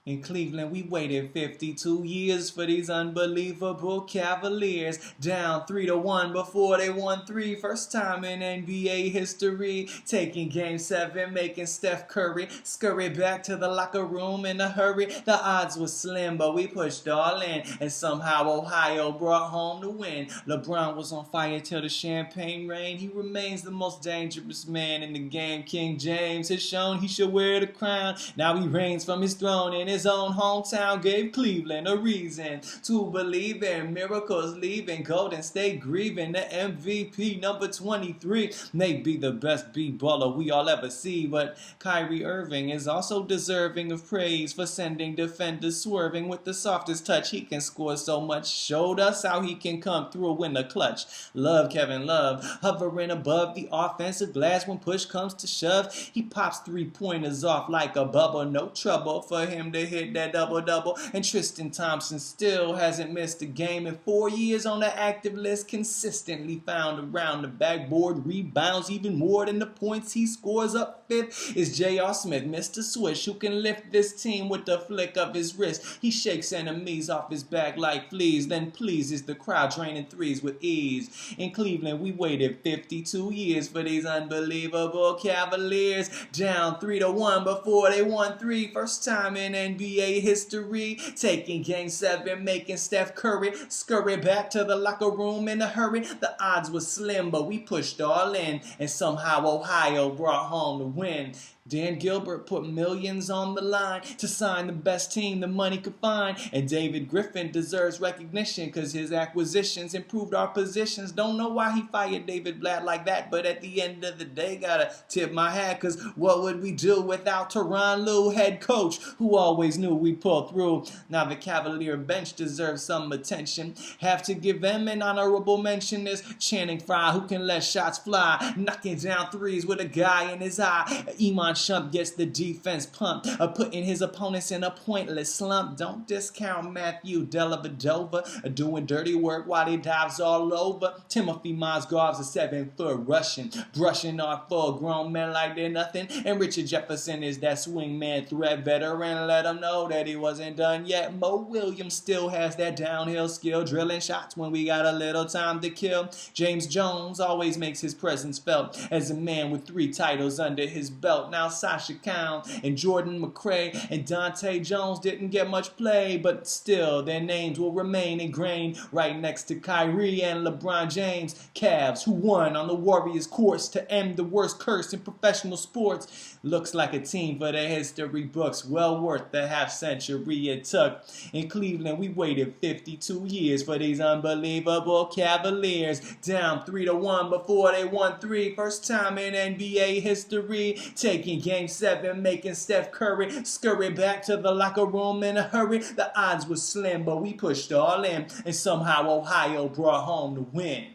In Cleveland, we waited 52 years for these unbelievable Cavaliers. Down 3-1 before they won three. First time in NBA history. Taking game 7, making Steph Curry scurry back to the locker room in a hurry. The odds were slim, but we pushed all in. And somehow Ohio brought home the win. Lebron was on fire till the champagne rained. He remains the most dangerous man in the game. King James has shown he should wear the crown. Now he reigns from his throne in his own hometown, gave Cleveland a reason to believe in miracles leaving Golden State grieving. The MVP number 23 may be the best b-baller we all ever see, but Kyrie Irving is also deserving of praise for sending defenders swerving with the softest touch. He can score so much, showed us how he can come through in the clutch. Love Kevin Love, hovering above the offensive glass when push comes to shove. He pops three-pointers off like a bubble, no trouble for him to hit that double-double. And Tristan Thompson still hasn't missed a game in 4 years on the active list, consistently found around the backboard, rebounds even more than the points he scores. Up fifth is J.R. Smith, Mr. Swish, who can lift this team with the flick of his wrist. He shakes enemies off his back like fleas, then pleases the crowd, draining threes with ease. In Cleveland, we waited 52 years for these unbelievable Cavaliers. Down 3-1 before they won three. First time in NBA history. Taking game 7, making Steph Curry scurry back to the locker room in a hurry. The odds were slim, but we pushed all in. And somehow Ohio brought home the win. Dan Gilbert put millions on the line to sign the best team the money could find. And David Griffin deserves recognition because his acquisitions improved our positions. Don't know why he fired David Blatt like that, but at the end of the day, gotta tip my hat, because what would we do without Tyronn Lue, head coach, who always knew we'd pull through. Now the Cavalier bench deserves some attention. Have to give them an honorable mention. Is Channing Frye, who can let shots fly, knocking down threes with a guy in his eye. Iman Shump gets the defense pumped, putting his opponents in a pointless slump. Don't discount Matthew Dellavedova, doing dirty work while he dives all over. Timothy Mozgov's a 7-foot Russian, brushing off full grown men like they're nothing. And Richard Jefferson is that swingman threat veteran. Let him know that he wasn't done yet. Mo Williams still has that downhill skill, drilling shots when we got a little time to kill. James Jones always makes his presence felt as a man with 3 titles under his belt. Now Sasha Count and Jordan McRae and Dante Jones didn't get much play, but still their names will remain ingrained right next to Kyrie and LeBron James. Cavs, who won on the Warriors' course to end the worst curse in professional sports. Looks like a team for the history books, well worth the half-century it took. In Cleveland, we waited 52 years for these unbelievable Cavaliers. Down 3-1 before they won three. First time in NBA history. Taking game 7, making Steph Curry scurry back to the locker room in a hurry. The odds were slim, but we pushed all in. And somehow Ohio brought home the win.